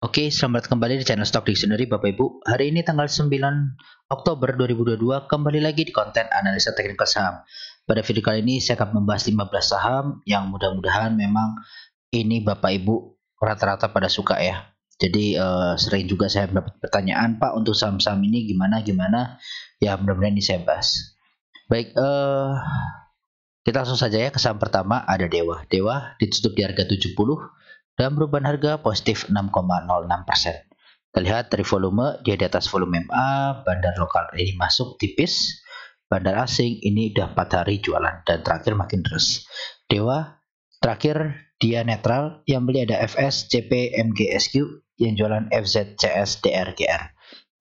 Oke, selamat kembali di channel Stock Dictionary Bapak Ibu. Hari ini tanggal 9 Oktober 2022 kembali lagi di konten analisa teknikal saham. Pada video kali ini saya akan membahas 15 saham yang mudah-mudahan memang ini Bapak Ibu rata-rata pada suka ya. Jadi sering juga saya mendapat pertanyaan, Pak, untuk saham-saham ini gimana. Ya, mudah-mudahan ini saya bahas. Baik, kita langsung saja ya ke saham pertama, ada Dewa. Dewa ditutup di harga 70 dan perubahan harga positif 6,06%. Kita lihat dari volume, dia di atas volume MA, bandar lokal ini masuk tipis, bandar asing ini udah 4 hari jualan, dan terakhir makin terus. Dewa terakhir dia netral, yang beli ada FS, CP, MGSQ, yang jualan FZ, CS, DR, GR.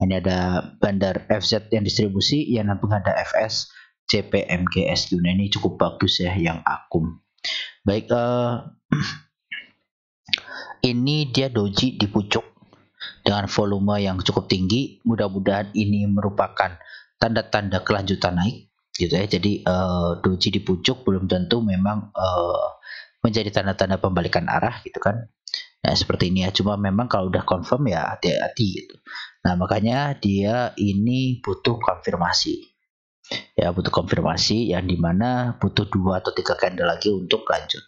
Ini ada bandar FZ yang distribusi, yang nampung ada FS, CP, MGSQ. Nah, ini cukup bagus ya, yang akum. Baik, ini dia doji di pucuk dengan volume yang cukup tinggi. Mudah-mudahan ini merupakan tanda-tanda kelanjutan naik gitu ya. Jadi doji di pucuk belum tentu memang menjadi tanda-tanda pembalikan arah gitu kan. Nah, seperti ini ya. Cuma memang kalau udah confirm ya hati-hati gitu. Nah, makanya dia ini butuh konfirmasi. Ya, butuh konfirmasi yang dimana butuh 2 atau 3 candle lagi untuk lanjut.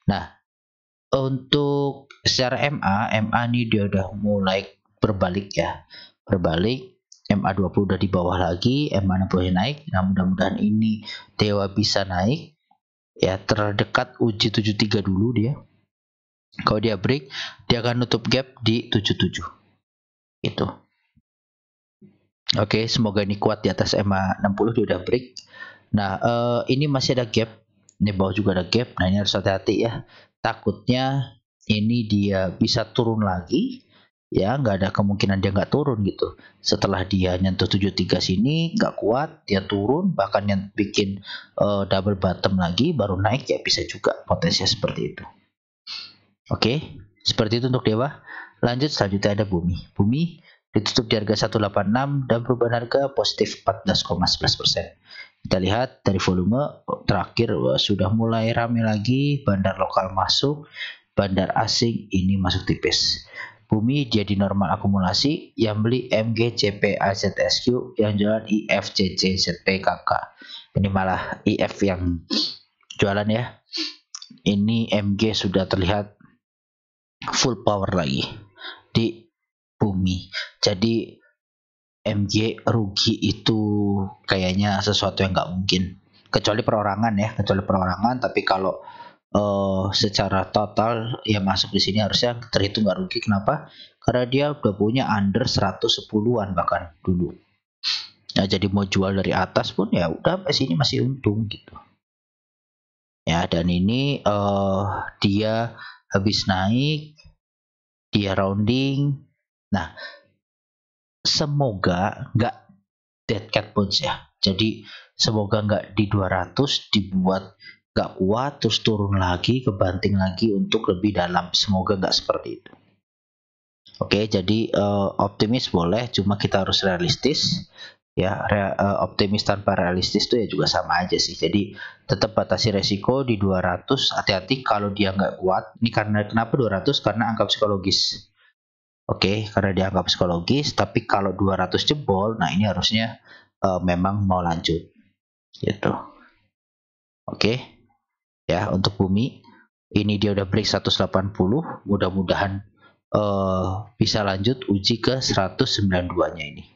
Nah, untuk secara MA ini dia udah mulai berbalik ya, berbalik. MA20 udah di bawah lagi, MA60 naik. Nah, mudah-mudahan ini Dewa bisa naik ya, terdekat uji 73 dulu dia. Kalau dia break, dia akan nutup gap di 77 itu. Oke, semoga ini kuat di atas MA60. Dia udah break. Nah, ini masih ada gap, ini bawah juga ada gap. Nah, ini harus hati-hati ya, takutnya ini dia bisa turun lagi ya. Nggak ada kemungkinan dia nggak turun gitu. Setelah dia nyentuh 73 sini nggak kuat, dia turun, bahkan yang bikin double bottom lagi baru naik ya, bisa juga potensinya seperti itu. Oke, seperti itu untuk Dewa. Lanjut, selanjutnya ada Bumi ditutup di harga 186 dan perubahan harga positif 14,11%. Kita lihat dari volume terakhir sudah mulai ramai lagi, bandar lokal masuk, bandar asing ini masuk tipis. Bumi jadi normal akumulasi, yang beli MG, CP, AZSQ, yang jualan IF, CC, ZP, KK. Ini malah IF yang jualan ya. Ini MG sudah terlihat full power lagi di Bumi. Jadi MG rugi itu kayaknya sesuatu yang nggak mungkin, kecuali perorangan ya, tapi kalau secara total ya masuk di sini harusnya terhitung nggak rugi. Kenapa? Karena dia udah punya under 110-an bahkan dulu. Nah, jadi mau jual dari atas pun ya udah sampai sini masih untung gitu ya. Dan ini dia habis naik, dia rounding. Nah, semoga nggak dead cat bounce ya. Jadi semoga nggak di 200 dibuat nggak kuat terus turun lagi, kebanting lagi untuk lebih dalam. Semoga nggak seperti itu. Oke, jadi optimis boleh, cuma kita harus realistis ya. Optimis tanpa realistis itu ya juga sama aja sih. Jadi tetap batasi resiko di 200. Hati-hati kalau dia nggak kuat. Ini karena kenapa 200? Karena angka psikologis. Oke, karena dianggap psikologis, tapi kalau 200 jebol, nah ini harusnya memang mau lanjut gitu. Oke, ya untuk Bumi ini dia udah break 180, mudah-mudahan bisa lanjut uji ke 192-nya ini.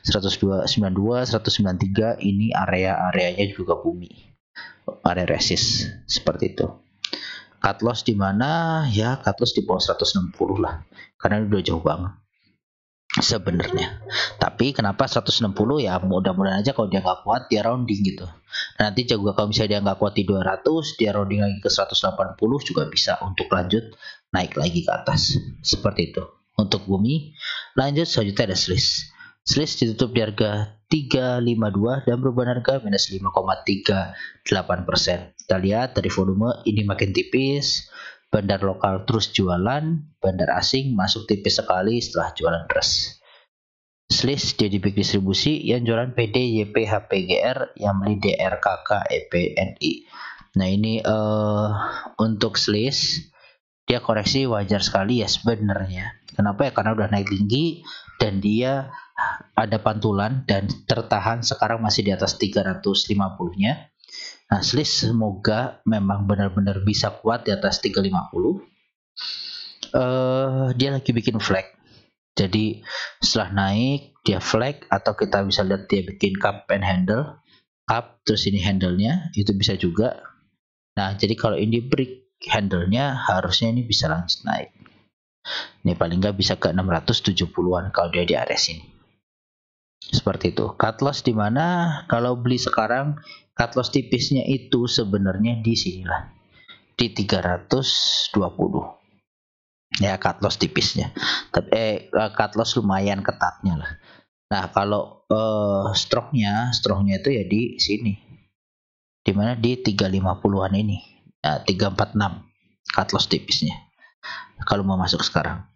192, 193 ini area-areanya juga Bumi, area resist seperti itu. Cut loss di mana? Ya, cut loss di bawah 160 lah. Karena udah jauh banget sebenarnya. Tapi kenapa 160 ya, mudah-mudahan aja kalau dia nggak kuat dia rounding gitu. Nanti juga kalau misalnya dia nggak kuat di 200, dia rounding lagi ke 180 juga bisa untuk lanjut naik lagi ke atas. Seperti itu. Untuk Bumi, lanjut selanjutnya ada Sliss. Sliss ditutup di harga 352 dan perubahan harga minus 5,38%. Kita lihat dari volume ini makin tipis. Bandar lokal terus jualan, bandar asing masuk tipis sekali setelah jualan terus. Sliss dia di big distribusi, yang jualan PD, YP, HPGR, yang beli DR, KK, EP, NI. Nah, ini untuk Sliss dia koreksi wajar sekali ya sebenarnya. Kenapa ya? Karena udah naik tinggi dan dia ada pantulan dan tertahan sekarang masih di atas 350-nya. Nah, Sliss semoga memang benar-benar bisa kuat di atas 350. Dia lagi bikin flag. Jadi setelah naik dia flag, atau kita bisa lihat dia bikin cup and handle, up terus ini handle-nya itu bisa juga. Nah, jadi kalau ini break handle-nya harusnya ini bisa lanjut naik. Ini paling nggak bisa ke 670-an kalau dia di area sini. Seperti itu. Cut loss di mana? Kalau beli sekarang cut loss tipisnya itu sebenarnya di sinilah. Di 320. Ya, cut loss tipisnya. Tapi cut loss lumayan ketatnya lah. Nah, kalau stroke-nya itu ya di sini. Di mana di 350-an ini. Nah, 346 cut loss tipisnya. Kalau mau masuk sekarang.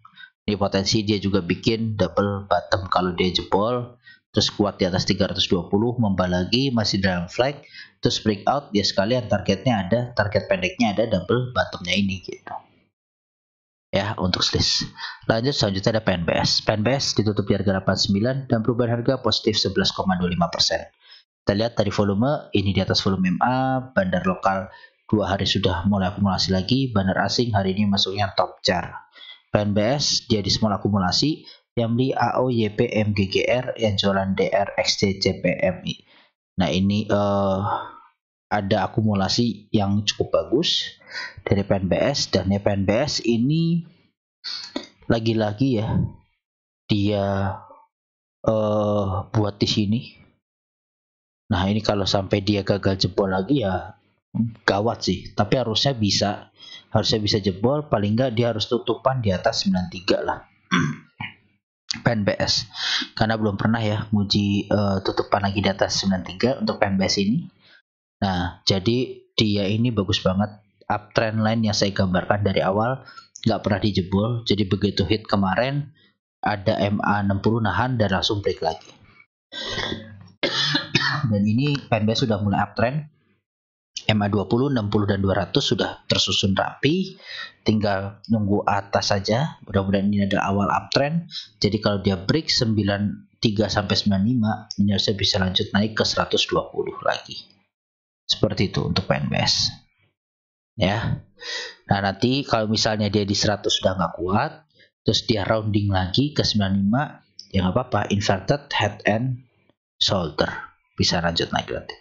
Ini potensi dia juga bikin double bottom kalau dia jebol, terus kuat di atas 320, membal lagi masih dalam flag, terus breakout dia sekalian targetnya ada, target pendeknya ada, double bottomnya ini gitu. Ya, untuk Sliss. Lanjut selanjutnya ada PNBS. PNBS ditutup di harga 89 dan perubahan harga positif 11,25%. Kita lihat dari volume, ini di atas volume MA, bandar lokal 2 hari sudah mulai akumulasi lagi, bandar asing hari ini masuknya top chart. PNBS dia di small akumulasi, yang beli AO, YP, MGGR, yang jualan DR, XC, CPMI. Nah, ini ada akumulasi yang cukup bagus dari PNBS, dan ya PNBS ini lagi-lagi ya dia buat di sini. Nah, ini kalau sampai dia gagal jebol lagi ya gawat sih, tapi harusnya bisa jebol, paling nggak dia harus tutupan di atas 93 lah. PNBS, karena belum pernah ya muji tutupan lagi di atas 93 untuk PNBS ini. Nah, jadi dia ini bagus banget, uptrend line yang saya gambarkan dari awal nggak pernah dijebol, jadi begitu hit kemarin ada MA60 nahan dan langsung break lagi. Dan ini PNBS sudah mulai uptrend, MA20, 60 dan 200 sudah tersusun rapi, tinggal nunggu atas saja. Mudah-mudahan ini adalah awal uptrend. Jadi kalau dia break 93 sampai 95, ini harusnya bisa lanjut naik ke 120 lagi. Seperti itu untuk PNBS. Ya. Nah, nanti kalau misalnya dia di 100 sudah nggak kuat, terus dia rounding lagi ke 95, ya nggak apa-apa, inverted head and shoulder, bisa lanjut naik nanti.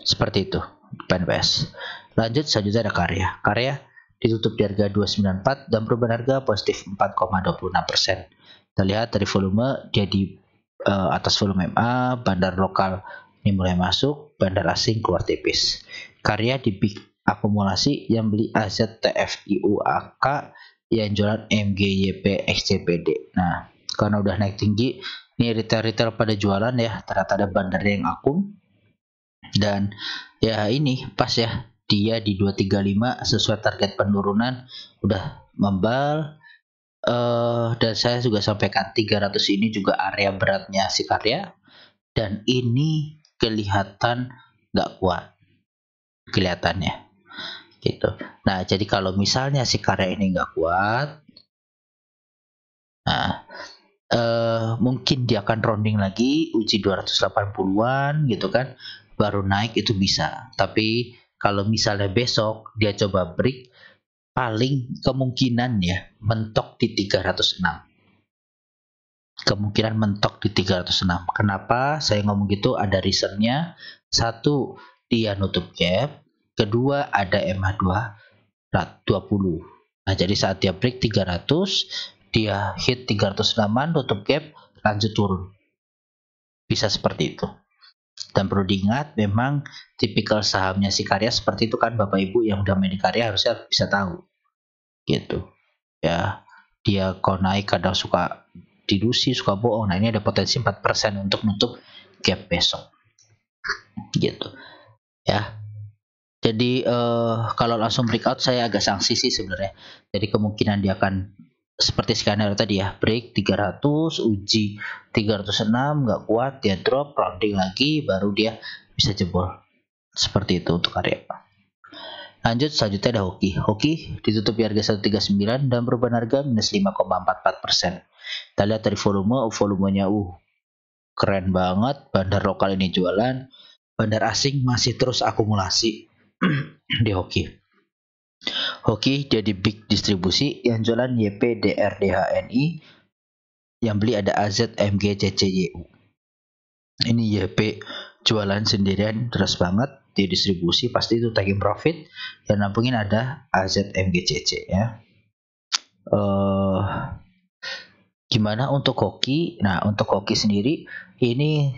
Seperti itu PNBS. Lanjut selanjutnya ada Karya ditutup di harga 294 dan perubahan harga positif 4,26%. Kita lihat dari volume, dia di atas volume MA, bandar lokal ini mulai masuk, bandar asing keluar tipis. Karya di big akumulasi, yang beli AZTFIUAK, yang jualan MGYP XCPD. Nah, karena udah naik tinggi, ini retail pada jualan ya, ternyata ada bandar yang akum. Dan ya ini pas ya, dia di 235 sesuai target penurunan, udah membal. Dan saya juga sampaikan 300 ini juga area beratnya si Karya, dan ini kelihatan nggak kuat kelihatannya gitu. Nah, jadi kalau misalnya si Karya ini nggak kuat, nah mungkin dia akan rounding lagi, uji 280-an gitu kan, baru naik itu bisa. Tapi kalau misalnya besok dia coba break, paling kemungkinan ya mentok di 306. Kemungkinan mentok di 306. Kenapa saya ngomong gitu? Ada reasonnya. Satu, dia nutup gap. Kedua, ada MA2 20. Nah, jadi saat dia break 300, dia hit 306-an, tutup gap, lanjut turun. Bisa seperti itu. Dan perlu diingat, memang tipikal sahamnya si Karya seperti itu kan, Bapak Ibu yang udah main di Karya harusnya bisa tahu. Gitu. Ya, dia kalau naik kadang suka dilusi, suka bohong. Nah, ini ada potensi 4% untuk nutup gap besok. Gitu. Ya. Jadi kalau langsung breakout saya agak sanksi sih sebenarnya. Jadi kemungkinan dia akan seperti skenario tadi ya, break 300, uji 306, nggak kuat, dia drop, rounding lagi, baru dia bisa jebol. Seperti itu untuk Karya. Lanjut, selanjutnya ada Hoki. Hoki ditutup di harga 139 dan perubahan harga minus 5,44%. Kita lihat dari volumenya keren banget. Bandar lokal ini jualan, bandar asing masih terus akumulasi di Hoki. Hoki jadi big distribusi, yang jualan YP, DR, DHNI, yang beli ada AZ, MG, CCYU. Ini YP jualan sendirian terus banget, di distribusi pasti itu taking profit, yang nampungin ada AZ, MG, CC ya. Gimana untuk Hoki? Nah, untuk Hoki sendiri ini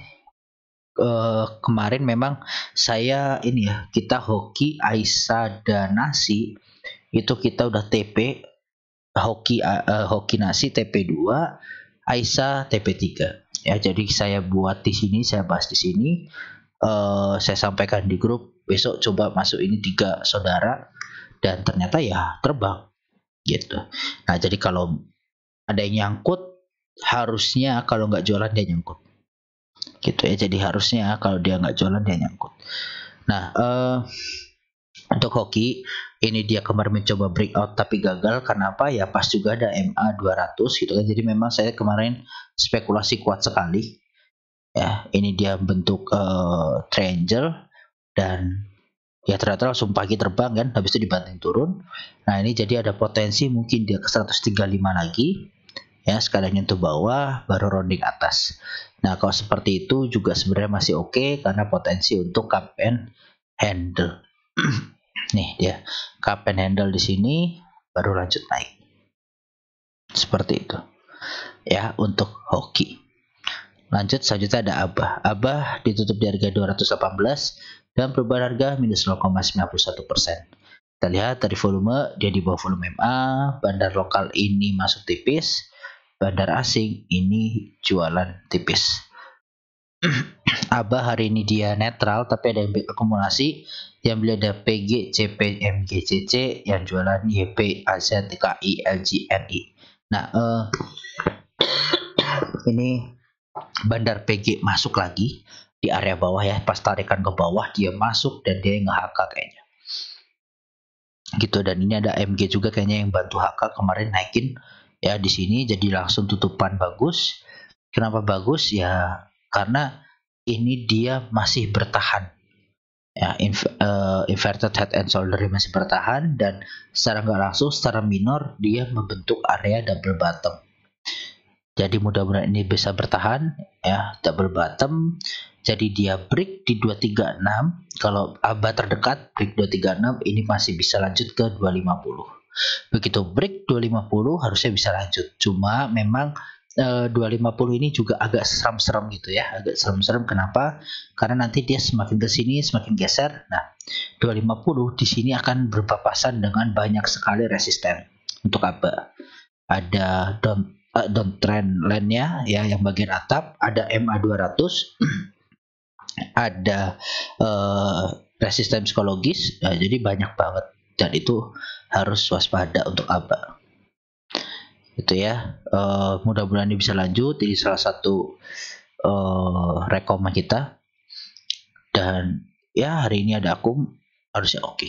kemarin memang saya ini ya, kita Hoki Aisyah dan Nasi itu kita udah TP Hoki Nasi TP2, Aisyah TP3 ya. Jadi saya buat di sini, saya bahas di sini, saya sampaikan di grup. Besok coba masuk ini 3 saudara dan ternyata ya terbang gitu. Nah, jadi kalau ada yang nyangkut, harusnya kalau nggak jualan dia nyangkut gitu ya. Jadi harusnya kalau dia nggak jualan dia nyangkut. Nah, untuk Hoki ini dia kemarin mencoba breakout tapi gagal. Kenapa? Ya pas juga ada MA 200 gitu kan. Jadi memang saya kemarin spekulasi kuat sekali ya. Ini dia bentuk triangle dan ya ternyata langsung pagi terbang kan, habis itu dibanting turun. Nah, ini jadi ada potensi mungkin dia ke 135 lagi ya, sekalian nyentuh bawah baru rounding atas. Nah, kalau seperti itu juga sebenarnya masih oke karena potensi untuk cup and handle. Nih dia cup and handle di sini baru lanjut naik. Seperti itu. Ya, untuk Hoki. Lanjut, selanjutnya ada Abah. Abah ditutup di harga 218 dan perubahan harga minus 0,91%. Kita lihat dari volume, dia di bawah volume MA. Bandar lokal ini masuk tipis, bandar asing ini jualan tipis. Abah hari ini dia netral tapi ada yang akumulasi, yang beli ada PG, CP, MG, CC, yang jualan YP, AZ, TKI, LG, NI. Nah, ini bandar PG masuk lagi di area bawah ya. Pas tarikan ke bawah dia masuk dan dia nge-HK kayaknya gitu. Dan ini ada MG juga kayaknya yang bantu HK kemarin naikin ya di sini, jadi langsung tutupan bagus. Kenapa bagus ya? Karena ini dia masih bertahan ya, inverted head and shoulder masih bertahan, dan secara nggak langsung secara minor dia membentuk area double bottom. Jadi mudah-mudahan ini bisa bertahan ya, double bottom. Jadi dia break di 236. Kalau Abah terdekat break 236 ini masih bisa lanjut ke 250. Begitu break 250 harusnya bisa lanjut. Cuma memang 250 ini juga agak serem-serem gitu ya, agak serem-serem. Kenapa? Karena nanti dia semakin ke sini semakin geser. Nah, 250 di sini akan berpapasan dengan banyak sekali resisten untuk Abah. Ada downtrend line-nya ya, yang bagian atap, ada MA 200, ada resisten psikologis, jadi banyak banget dan itu harus waspada untuk Abah. Itu ya, mudah-mudahan ini bisa lanjut. Ini salah satu rekomen kita, dan ya hari ini ada akum harusnya oke.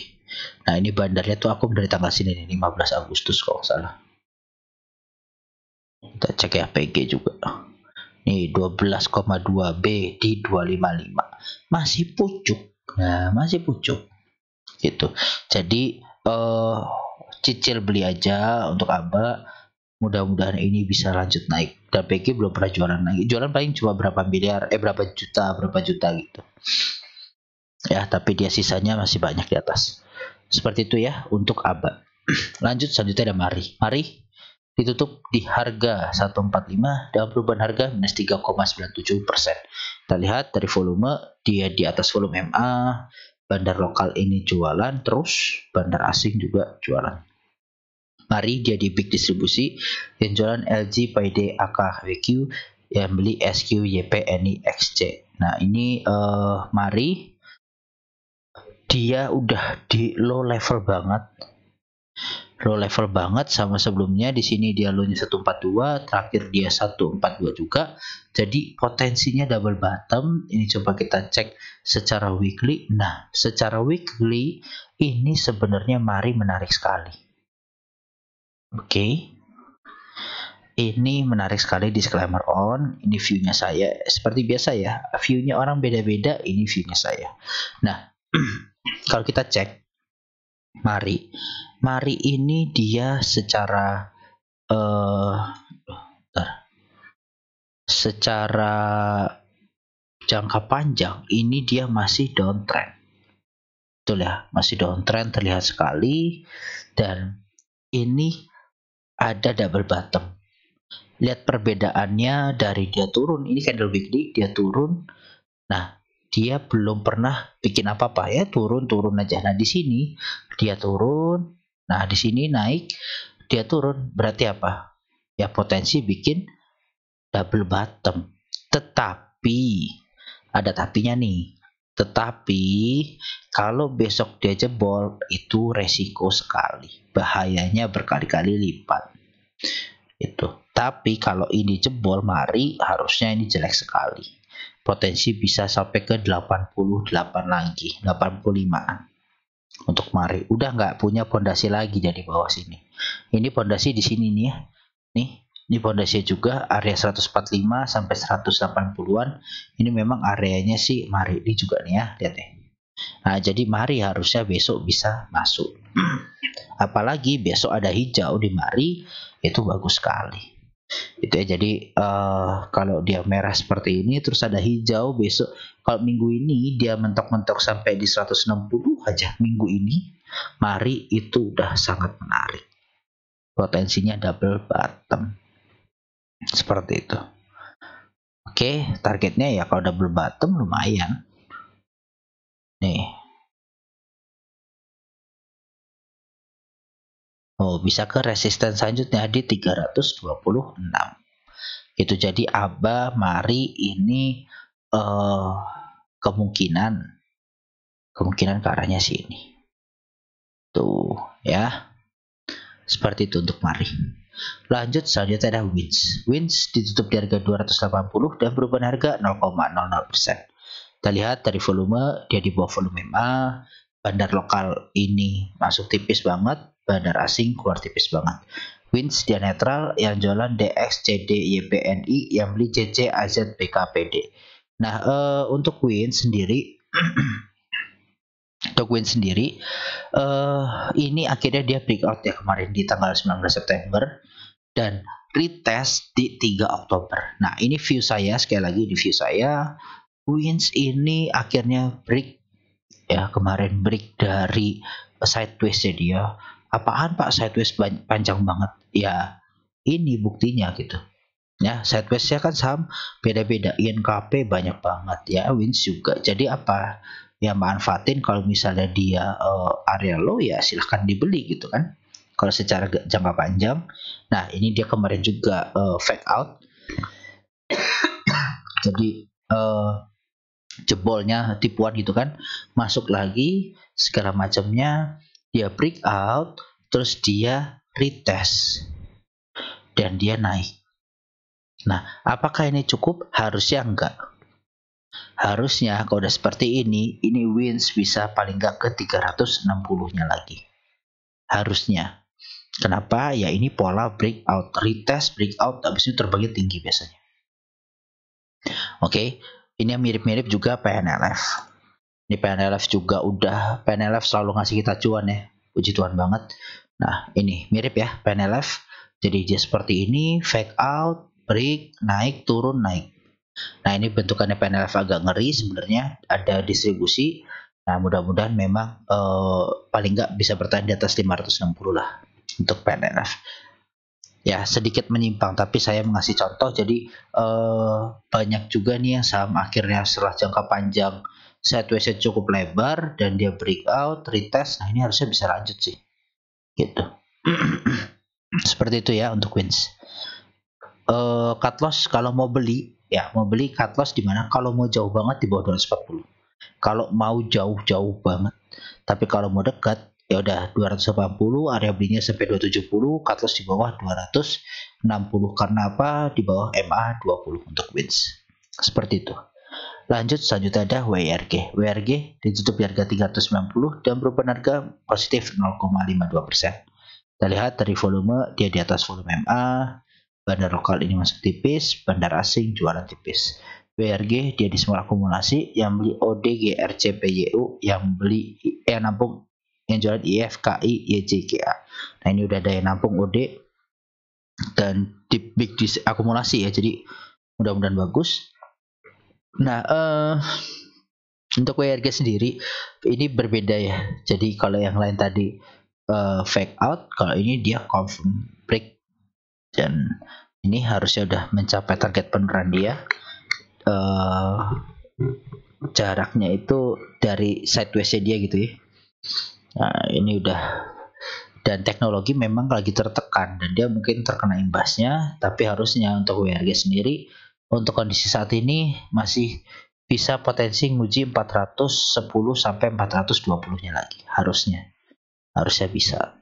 Nah, ini bandarnya tuh akum dari tanggal sini nih, 15 Agustus kalau nggak salah. Kita cek ya PG juga. Nih 12,2 B di 255 masih pucuk. Nah, masih pucuk gitu. Jadi cicil beli aja untuk Abah. Mudah-mudahan ini bisa lanjut naik. Dan PG belum pernah jualan lagi. Jualan paling cuma berapa miliar, berapa juta gitu. Ya, tapi dia sisanya masih banyak di atas. Seperti itu ya untuk Abah. Lanjut, selanjutnya ada Mari. Mari ditutup di harga 145 dan perubahan harga minus 3,97%. Kita lihat dari volume, dia di atas volume MA. Bandar lokal ini jualan terus, bandar asing juga jualan. Mari dia di big distribusi, yang jualan LG, PD, AK, WQ, yang beli SQ, YP, NI, XC. Nah, ini Mari dia udah di low level banget low level banget sama sebelumnya. Di sini dia low-nya 142, terakhir dia 142 juga. Jadi potensinya double bottom. Ini coba kita cek secara weekly. Nah, secara weekly ini sebenarnya mari menarik sekali. Oke. Ini menarik sekali, disclaimer on. Ini view-nya saya. Seperti biasa ya, view-nya orang beda-beda, ini view-nya saya. Nah, kalau kita cek Mari ini dia secara secara jangka panjang ini dia masih downtrend. Betul ya, masih downtrend terlihat sekali, dan ini ada double bottom. Lihat perbedaannya dari dia turun, ini candle weekly dia turun. Nah, dia belum pernah bikin apa-apa ya, turun aja. Nah, di sini dia turun. Nah, di sini naik, dia turun. Berarti apa? Ya potensi bikin double bottom. Tetapi ada tapinya nih. Tetapi kalau besok dia jebol itu resiko sekali. Bahayanya berkali-kali lipat. Itu. Tapi kalau ini jebol, mari harusnya ini jelek sekali. Potensi bisa sampai ke 88 lagi, 85an untuk mari. Udah nggak punya pondasi lagi dari bawah sini. Ini pondasi di sini nih ya. Ini pondasi juga area 145 sampai 180-an. Ini memang areanya sih mari ini juga nih ya, lihat deh. Nah, jadi mari harusnya besok bisa masuk. Apalagi besok ada hijau di mari, itu bagus sekali. Itu ya, jadi kalau dia merah seperti ini terus ada hijau besok, kalau minggu ini dia mentok-mentok sampai di 160 aja minggu ini, mari itu udah sangat menarik, potensinya double bottom seperti itu. Oke, targetnya ya kalau double bottom lumayan nih. Oh, bisa ke resisten selanjutnya di 326. Itu jadi aba mari ini kemungkinan ke arahnya sini. Tuh ya. Seperti itu untuk mari. Lanjut selanjutnya ada wins. Wins ditutup di harga 280 dan perubahan harga 0,00%. Kita lihat dari volume, dia di bawah volume MA. Bandar lokal ini masuk tipis banget, bandar asing keluar tipis banget. Wins dia netral, yang jualan DX, CD, YPNI, yang beli CC, AZ, BKPD. Nah, untuk Wins sendiri ini akhirnya dia breakout ya kemarin di tanggal 19 September dan retest di 3 Oktober. Nah, ini view saya, sekali lagi di view saya, Wins ini akhirnya break ya, kemarin break dari sideways dia. Apaan Pak sideways panjang banget? Ya, ini buktinya gitu. Ya, sideways-nya kan saham beda-beda, INKP banyak banget ya, Wins juga. Jadi apa? Ya manfaatin kalau misalnya dia area low ya silahkan dibeli gitu kan. Kalau secara jangka panjang. Nah, ini dia kemarin juga fake out. Jadi jebolnya tipuan gitu kan, masuk lagi segala macamnya, dia break out, terus dia retest dan dia naik. Nah, apakah ini cukup? Harusnya enggak. Harusnya kalau udah seperti ini wins bisa paling enggak ke 360-nya lagi. Harusnya. Kenapa? Ya ini pola breakout, retest, breakout, habis itu terbagi tinggi biasanya. Oke, ini yang mirip-mirip juga PNLF. Ini PNLF juga udah, PNLF selalu ngasih kita cuan ya, puji Tuhan banget. Nah, ini mirip ya PNLF. Jadi dia seperti ini, fake out, break, naik, turun, naik. Nah, ini bentukannya PNLF agak ngeri sebenarnya, ada distribusi. Nah, mudah-mudahan memang paling nggak bisa bertahan di atas 560 lah untuk PNLF. Ya, sedikit menyimpang, tapi saya mengasih contoh. Jadi banyak juga nih yang saham akhirnya setelah jangka panjang sideways-nya cukup lebar dan dia breakout, retest. Nah, ini harusnya bisa lanjut sih. Gitu. Seperti itu ya untuk wins. Cut loss kalau mau beli cut loss di mana? Kalau mau jauh banget di bawah 240. Kalau mau jauh-jauh banget. Tapi kalau mau dekat ya udah 280, area belinya sampai 270, cut loss di bawah 260. Karena apa? Di bawah MA 20 untuk wins. Seperti itu. Lanjut, selanjutnya ada WRG. WRG ditutup di harga 390 dan perubahan harga positif 0,52%. Kita lihat dari volume, dia di atas volume MA. Bandar lokal ini masuk tipis, bandar asing jualan tipis. WRG dia di small akumulasi, yang beli OD, GRC, PYU, yang nampung, yang jualan IF, KI, YJ, GA. Nah ini udah ada yang nampung OD dan di big akumulasi ya, jadi mudah-mudahan bagus. Nah untuk WRG sendiri ini berbeda ya. Jadi kalau yang lain tadi fake out, kalau ini dia confirm break, dan ini harusnya udah mencapai target penurunan dia. Jaraknya itu dari sideways dia gitu ya. Nah ini udah, dan teknologi memang lagi tertekan dan dia mungkin terkena imbasnya, tapi harusnya untuk WRG sendiri untuk kondisi saat ini masih bisa potensi nguji 410 sampai 420 nya lagi, harusnya bisa.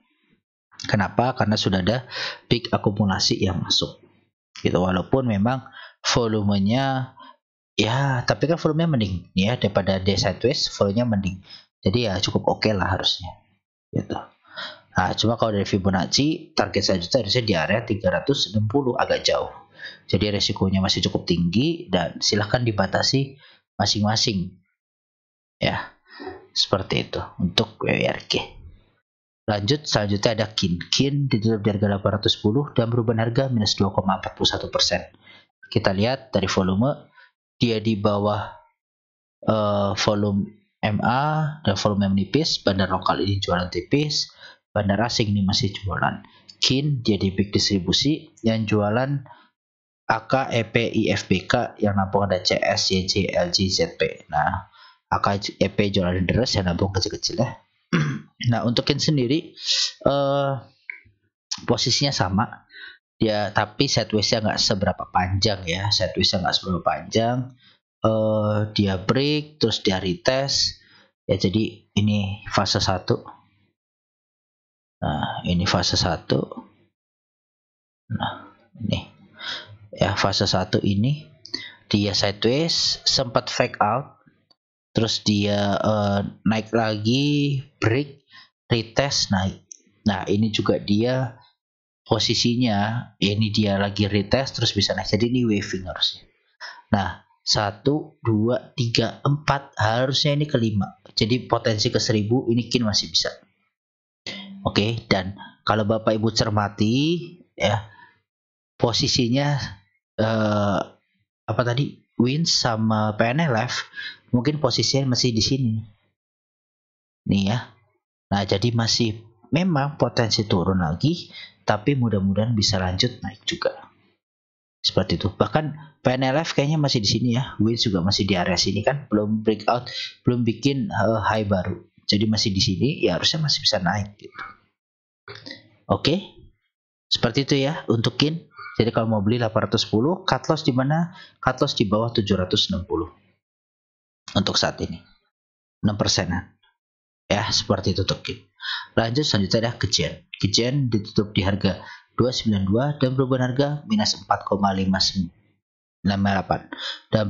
Kenapa? Karena sudah ada big akumulasi yang masuk gitu, walaupun memang volumenya ya, tapi kan volumenya mending ya daripada day sideways, volumenya mending, jadi ya cukup oke lah harusnya gitu. Nah cuma kalau dari Fibonacci target selanjutnya harusnya di area 360, agak jauh, jadi resikonya masih cukup tinggi dan silahkan dibatasi masing-masing ya, seperti itu untuk WRG. Lanjut, selanjutnya ada KIN ditutup di harga 810 dan perubahan harga minus 2,41%. Kita lihat dari volume, dia di bawah volume MA dan volume menipis. Bandar lokal ini jualan tipis, bandar asing ini masih jualan. KIN dia di big distribusi yang jualan AK, EP, IFBK, yang nampung ada CS, YJ, LG, ZP. Nah AK, EP jualan deres, yang nampung kecil-kecil ya. Nah untuk KIN sendiri posisinya sama dia, tapi sideways-nya nggak seberapa panjang ya, dia break terus dia retest ya, jadi ini fase 1. Nah ini fase 1. Nah ini ya fase 1, ini dia sideways, sempat fake out, terus dia naik lagi, break, retest, naik. Nah ini juga dia posisinya, ini dia lagi retest terus bisa naik, jadi ini waving harusnya. Nah 1, 2, 3, 4, harusnya ini kelima, jadi potensi ke 1000 ini KIN masih bisa. Oke, dan kalau Bapak Ibu cermati ya, posisinya apa tadi, Wins sama PNLF mungkin posisinya masih di sini nih ya. Nah jadi masih memang potensi turun lagi, tapi mudah-mudahan bisa lanjut naik juga, seperti itu. Bahkan PNLF kayaknya masih di sini ya, Wins juga masih di area sini kan, belum breakout, belum bikin high baru, jadi masih di sini ya, harusnya masih bisa naik gitu. Oke, seperti itu ya untuk KIN. Jadi kalau mau beli 810, cut loss di mana? Cut loss di bawah 760 untuk saat ini, 6%-an ya, seperti itu untuk KIN. Lanjut, selanjutnya ada Kejen ditutup di harga 292 dan perubahan harga minus 4,58 dan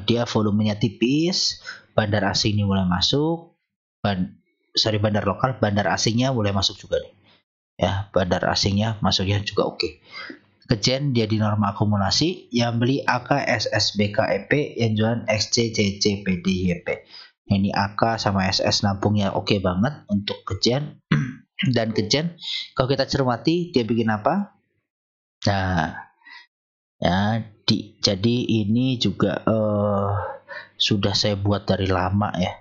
dia volumenya tipis, bandar asing ini mulai masuk, bandar lokal, bandar asingnya mulai masuk juga nih ya, bandar asingnya masuknya juga oke. Kejen dia di norma akumulasi, yang beli AK, SS, BK, EP, yang jualan XC, CC, PD, YP. Ini AK sama SS nampungnya oke banget untuk Kejen. Dan Kejen kalau kita cermati dia bikin apa? Nah ya, jadi ini juga sudah saya buat dari lama ya.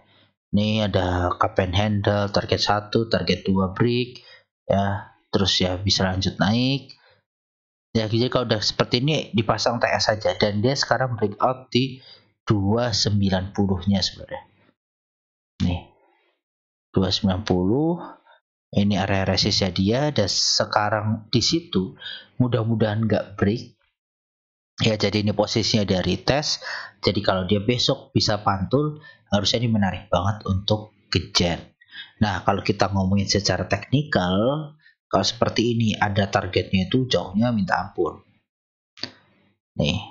Ini ada cup and handle, target 1, target 2 break ya, terus ya bisa lanjut naik ya. Jadi kalau udah seperti ini dipasang TS saja, dan dia sekarang breakout di 290 nya sebenarnya nih, 290 ini area resistnya dia, dan sekarang di situ mudah-mudahan nggak break ya. Jadi ini posisinya dari tes, jadi kalau dia besok bisa pantul, harusnya ini menarik banget untuk Kejen. Nah, kalau kita ngomongin secara teknikal, kalau seperti ini ada targetnya itu jauhnya minta ampun. Nih,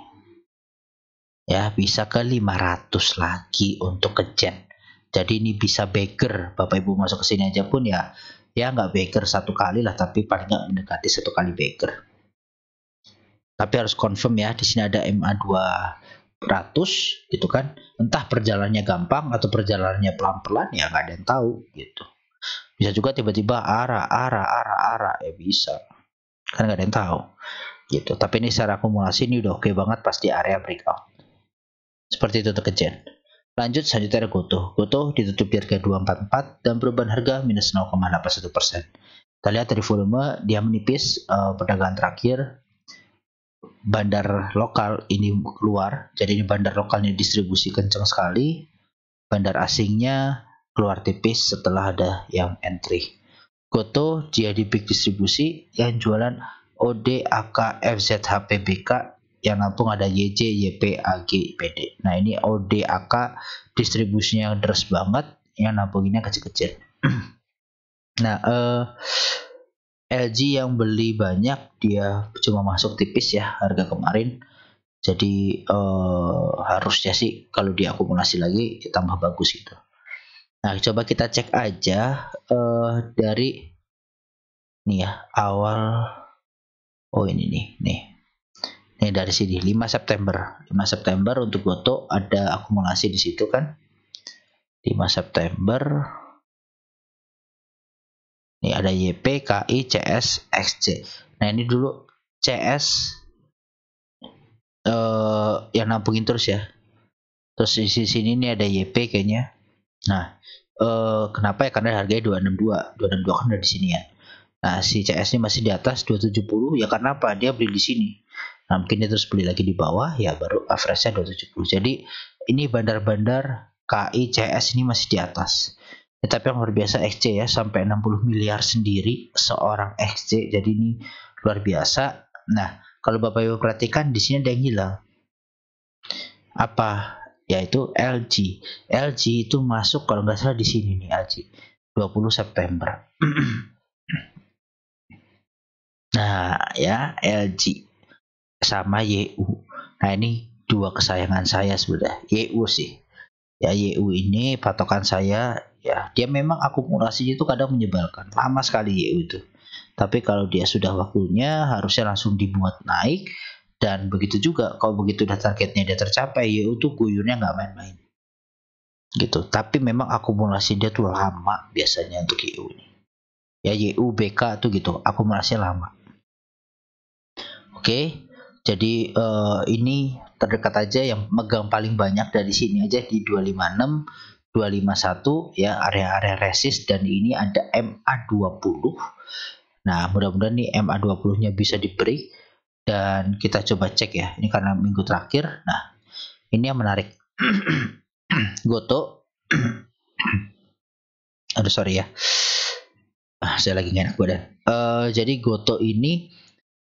ya bisa ke 500 lagi untuk ke Gen. Jadi ini bisa bagger, Bapak Ibu masuk ke sini aja pun ya nggak bagger satu kali lah, tapi paling nggak mendekati satu kali bagger. Tapi harus confirm ya, di sini ada MA 200 gitu kan. Entah perjalanannya gampang atau perjalanannya pelan-pelan, ya nggak ada yang tahu gitu. Bisa juga tiba-tiba arah ya bisa. Kan nggak ada yang tahu gitu. Tapi ini secara akumulasi ini udah oke banget pas di area breakout. Seperti itu untuk Gen. Lanjut selanjutnya ada Gotoh. Gotoh ditutup di harga 244 dan perubahan harga minus 0,81%. Kita lihat dari volume dia menipis, perdagangan terakhir bandar lokal ini keluar. Jadi ini bandar lokalnya distribusi kencang sekali. Bandar asingnya keluar tipis setelah ada yang entry. Gotoh dia di big distribusi yang jualan OD, AK, FZ, HP, BK, yang nampung ada YJ, YP, AG, PD. Nah ini OD, AK distribusinya deres banget, yang nampunginnya kecil-kecil. Nah LG yang beli banyak, dia cuma masuk tipis ya harga kemarin. Jadi harusnya sih kalau diakumulasi lagi tambah bagus gitu. Nah coba kita cek aja dari nih ya awal. Oh ini nih dari sini 5 September untuk Gotoh ada akumulasi di situ kan. 5 September nih ada YP, KI, CS, XC. Nah ini dulu CS yang nampungin terus ya. Terus di sini nih ada YP kayaknya. Nah kenapa ya, karena harganya 262 kan udah di sini ya. Nah si CS ini masih di atas 270 ya, karena apa, dia beli di sini. Nah mungkin dia terus beli lagi di bawah ya, baru average-nya 270. Jadi ini bandar-bandar KI, CS ini masih di atas. Ya, tapi yang luar biasa XC ya, sampai 60 miliar sendiri seorang XC. Jadi ini luar biasa. Nah kalau Bapak Ibu perhatikan di sini ada yang hilang. Apa? Yaitu LG. LG itu masuk kalau nggak salah di sini nih, LG 20 September. Nah ya, LG sama YU. Nah ini dua kesayangan saya sudah. YU sih. Ya YU ini patokan saya ya. Dia memang akumulasinya itu kadang menyebalkan. Lama sekali YU itu. Tapi kalau dia sudah waktunya harusnya langsung dibuat naik. Dan begitu juga kalau begitu udah targetnya dia tercapai, YU tuh guyurnya nggak main-main. Gitu. Tapi memang akumulasi dia tuh lama biasanya untuk YU ini. Ya YU, BK tuh gitu. Akumulasinya lama. Oke. Jadi ini terdekat aja yang megang paling banyak dari sini aja di 256, 251 ya, area-area resist, dan ini ada MA20. Nah, mudah-mudahan nih MA20-nya bisa di break dan kita coba cek ya. Ini karena minggu terakhir. Nah, ini yang menarik. Gotoh. Aduh sorry ya. Saya lagi nggak enak badan. Jadi Gotoh ini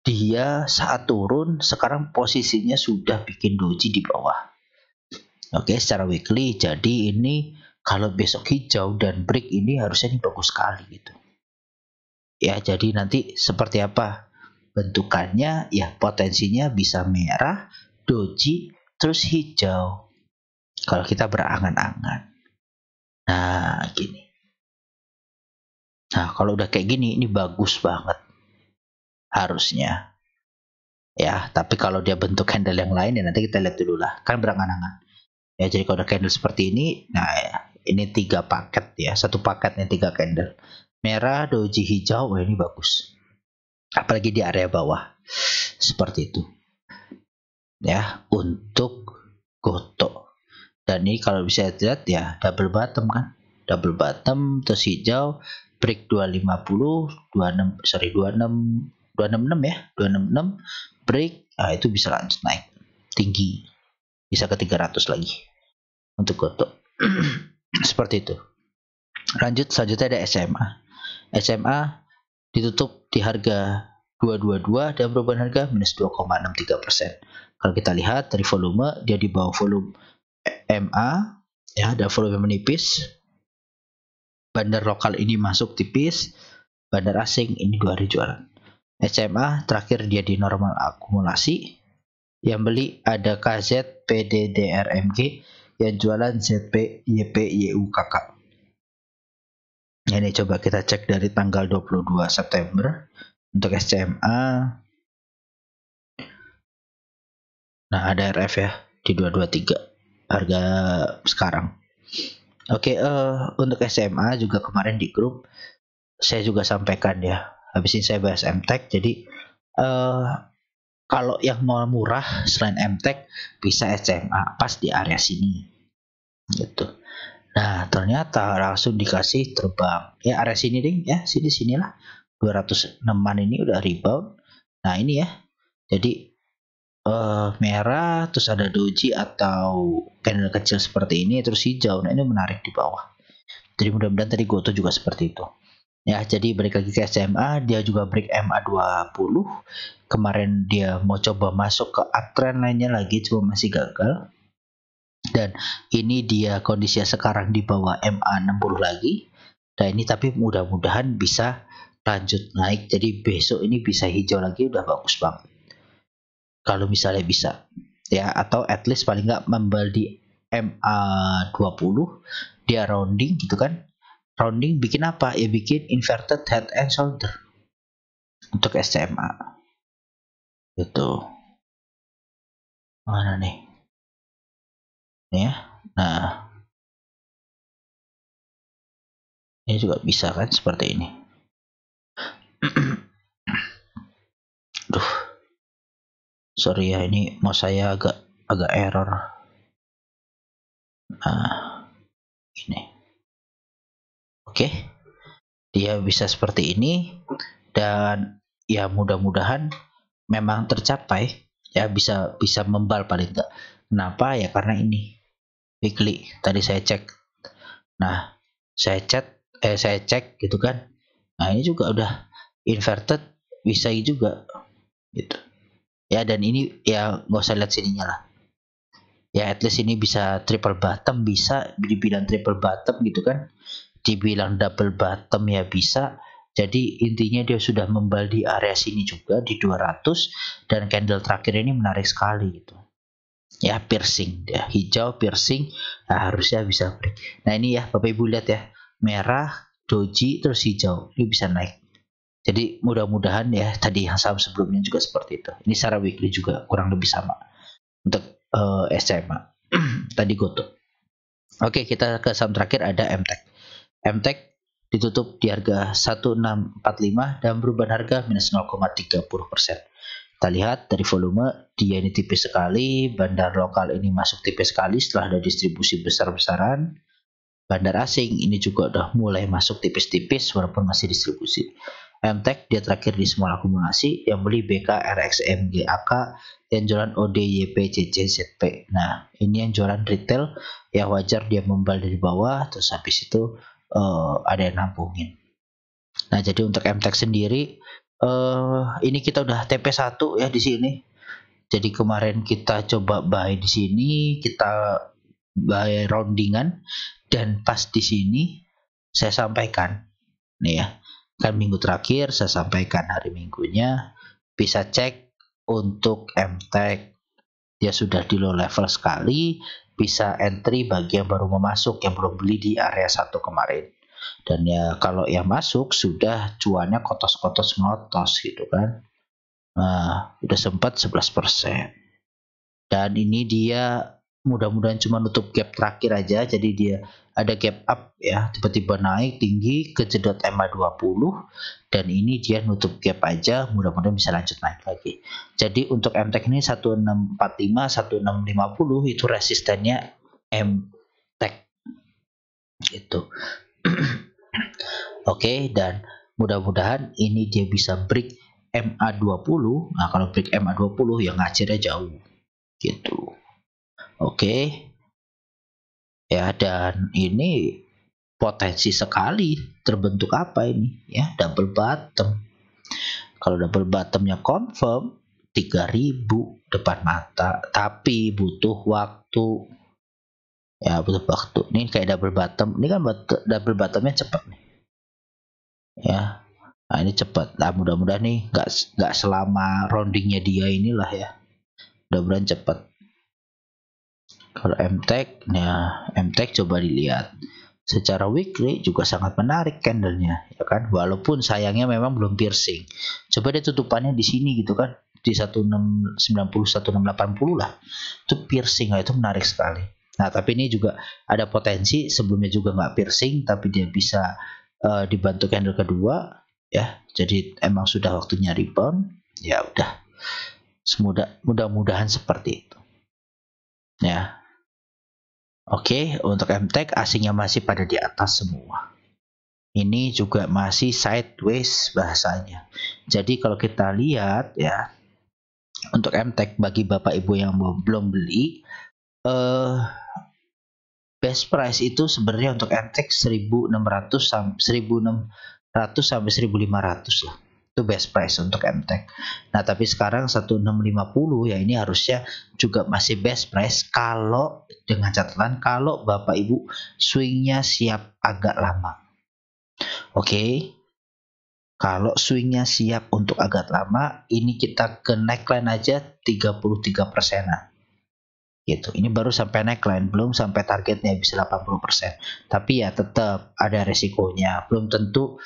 dia saat turun sekarang posisinya sudah bikin doji di bawah. Oke, secara weekly. Jadi ini kalau besok hijau dan break ini harusnya ini bagus sekali gitu. Ya, jadi nanti seperti apa bentukannya ya, potensinya bisa merah, doji, terus hijau. Kalau kita berangan-angan. Nah, gini. Nah, kalau udah kayak gini ini bagus banget. Harusnya. Ya, tapi kalau dia bentuk candle yang lain ya nanti kita lihat dulu lah. Kan berangan-angan. Ya, jadi kalau ada candle seperti ini, nah ya, ini 3 paket ya. Satu paketnya 3 candle. Merah, doji, hijau, wah ini bagus. Apalagi di area bawah. Seperti itu. Ya, untuk Gotoh. Dan ini kalau bisa lihat ya double bottom kan. Double bottom terus hijau, break 250, 266 ya, 266 break, nah itu bisa lanjut naik tinggi, bisa ke 300 lagi untuk Gotoh. Seperti itu. Lanjut selanjutnya ada SMA. SMA ditutup di harga 222 dan perubahan harga minus 2,63%. Kalau kita lihat dari volume, dia di bawah volume MA ya, ada volume menipis. Bandar lokal ini masuk tipis, bandar asing ini 2 hari jualan. SMA terakhir dia di normal akumulasi. Yang beli ada KZ, PDDRMG, yang jualan ZP, YP, YUKK. Ini coba kita cek dari tanggal 22 September untuk SCMA. Nah, ada RF ya di 223 harga sekarang. Oke, untuk SMA juga kemarin di grup saya juga sampaikan ya. Habis ini saya bahas MTech. Jadi kalau yang mau murah selain MTech bisa SMA pas di area sini gitu. Nah, ternyata langsung dikasih terbang. Ya area sini ding ya, sinilah. 206-an ini udah rebound. Nah, ini ya. Jadi merah terus ada doji atau candle kecil seperti ini terus hijau. Nah, ini menarik di bawah. Jadi mudah-mudahan tadi Goto juga seperti itu. Ya, jadi balik lagi ke SMA, dia juga break MA20. Kemarin dia mau coba masuk ke uptrend lainnya lagi, cuma masih gagal. Dan ini dia kondisinya sekarang di bawah MA60 lagi. Dan ini tapi mudah-mudahan bisa lanjut naik. Jadi besok ini bisa hijau lagi, udah bagus banget. Kalau misalnya bisa. Ya, atau at least paling nggak membal di MA20, dia rounding gitu kan. Rounding bikin apa? Ya bikin inverted head and shoulder untuk SMA. Gitu. Mana nih? Nih ya. Nah, ini juga bisa kan seperti ini. Duh. Sorry ya, ini mau saya agak error. Nah, ini. Oke. Dia bisa seperti ini dan ya mudah-mudahan memang tercapai ya bisa membal paling enggak. Kenapa ya? Karena ini weekly. Tadi saya cek. Nah, saya cek gitu kan. Nah, ini juga udah inverted bisa juga gitu. Ya, dan ini ya nggak usah lihat sininya lah. Ya, at least ini bisa triple bottom, bisa dibilang triple bottom gitu kan. Dibilang double bottom ya bisa. Jadi intinya dia sudah membal di area sini juga di 200 dan candle terakhir ini menarik sekali gitu. Ya piercing ya, hijau piercing, nah, harusnya bisa break. Nah ini ya Bapak Ibu lihat ya, merah, doji terus hijau, ini bisa naik. Jadi mudah-mudahan ya tadi yang saham sebelumnya juga seperti itu. Ini secara weekly juga kurang lebih sama untuk SMA. Tadi Goto. Oke, kita ke saham terakhir ada MTech. MTech ditutup di harga 1645 dan perubahan harga minus 0,30%. Kita lihat dari volume dia ini tipis sekali, bandar lokal ini masuk tipis sekali setelah ada distribusi besar-besaran. Bandar asing ini juga udah mulai masuk tipis-tipis walaupun masih distribusi. MTech dia terakhir di small akumulasi, yang beli BK, RXM, GAK, yang jualan ODYP, CCZP. Nah, ini yang jualan retail, ya wajar dia membal dari bawah, terus habis itu ada yang nampungin. Nah, jadi untuk MTech sendiri, ini kita udah TP1 ya di sini. Jadi kemarin kita coba buy di sini, kita buy roundingan, dan pas di sini saya sampaikan, nih ya, kan minggu terakhir saya sampaikan hari minggunya, bisa cek untuk MTech, dia sudah di low level sekali, bisa entry bagi yang baru memasuk, yang belum beli di area 1 kemarin. Dan ya kalau yang masuk sudah cuannya kotos-kotos ngotos gitu kan. Nah, udah sempat 11%. Dan ini dia mudah-mudahan cuma nutup gap terakhir aja, jadi dia ada gap up ya, tiba-tiba naik tinggi kejedot MA20 dan ini dia nutup gap aja, mudah-mudahan bisa lanjut naik lagi. Jadi untuk MTech ini 1645, 1650 itu resistennya MTech gitu. Oke, dan mudah-mudahan ini dia bisa break MA20. Nah, kalau break MA20 yang ngajarnya jauh gitu. Oke. Ya, dan ini potensi sekali terbentuk apa ini ya, double bottom. Kalau double bottomnya confirm 3000 depan mata, tapi butuh waktu Ya butuh waktu. Ini kayak double bottom. Ini kan double bottomnya cepat nih. Ya. Nah ini cepat. Nah mudah-mudahan nih nggak selama roundingnya dia inilah ya. Mudah-mudahan cepat. Kalau MTech, nah MTech coba dilihat. Secara weekly juga sangat menarik candlenya, ya kan? Walaupun sayangnya memang belum piercing. Coba deh tutupannya di sini gitu kan, di 1690 1680 lah. Itu piercing, nah itu menarik sekali. Nah tapi ini juga ada potensi sebelumnya juga nggak piercing, tapi dia bisa dibantu candle kedua, ya. Jadi emang sudah waktunya rebound. Ya udah, mudah-mudahan seperti itu. Ya. Oke, untuk MTech asingnya masih pada di atas semua. Ini juga masih sideways bahasanya. Jadi kalau kita lihat ya, untuk MTech bagi Bapak Ibu yang belum beli, best price itu sebenarnya untuk MTech 1600 sampai 1500 lah. Itu best price untuk MTech. Nah, tapi sekarang 1650 ya, ini harusnya juga masih best price kalau dengan catatan kalau Bapak Ibu swingnya siap agak lama. Oke. Kalau swingnya siap untuk agak lama, ini kita ke neckline aja 33%. Gitu. Ini baru sampai neckline, belum sampai targetnya bisa 80%. Tapi ya tetap ada resikonya. Belum tentu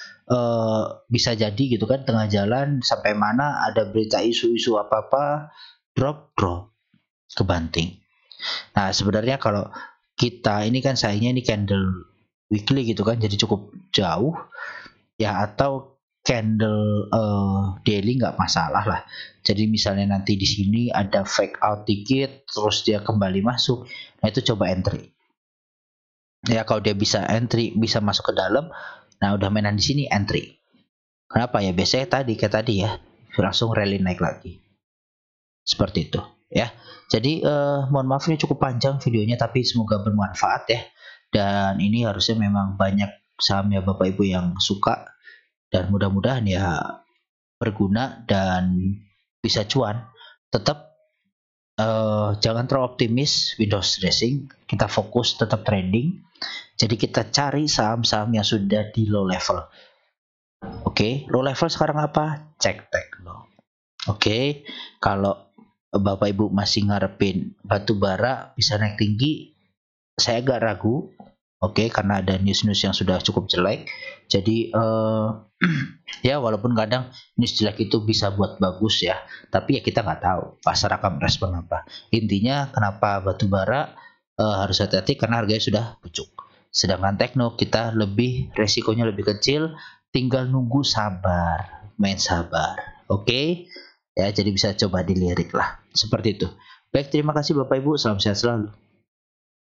bisa jadi gitu kan, tengah jalan sampai mana ada berita isu-isu apa-apa, drop kebanting. Nah, sebenarnya kalau kita ini kan sayangnya ini candle weekly gitu kan, jadi cukup jauh ya, atau candle daily nggak masalah lah. Jadi misalnya nanti di sini ada fake out dikit, terus dia kembali masuk, nah itu coba entry. Ya kalau dia bisa entry, bisa masuk ke dalam, nah udah mainan di sini entry. Kenapa ya? Biasanya kayak tadi ya, langsung rally naik lagi. Seperti itu ya. Jadi mohon maaf ini cukup panjang videonya, tapi semoga bermanfaat ya. Dan ini harusnya memang banyak saham ya Bapak Ibu yang suka, dan mudah-mudahan ya berguna dan bisa cuan. Tetap jangan terlalu optimis Windows dressing, kita fokus tetap trading. Jadi kita cari saham-saham yang sudah di low level. Oke, low level sekarang apa? Cek tekno. Oke, kalau Bapak Ibu masih ngarepin batu bara bisa naik tinggi, saya agak ragu. Oke, karena ada news-news yang sudah cukup jelek. Jadi ya walaupun kadang news jelek itu bisa buat bagus ya, tapi ya kita nggak tahu pasar akan respon apa. Intinya kenapa batubara harus hati-hati karena harganya sudah pucuk. Sedangkan tekno kita lebih resikonya lebih kecil, tinggal nunggu sabar, main sabar. Oke? Ya, jadi bisa coba dilirik lah. Seperti itu. Baik, terima kasih Bapak Ibu, salam sehat selalu.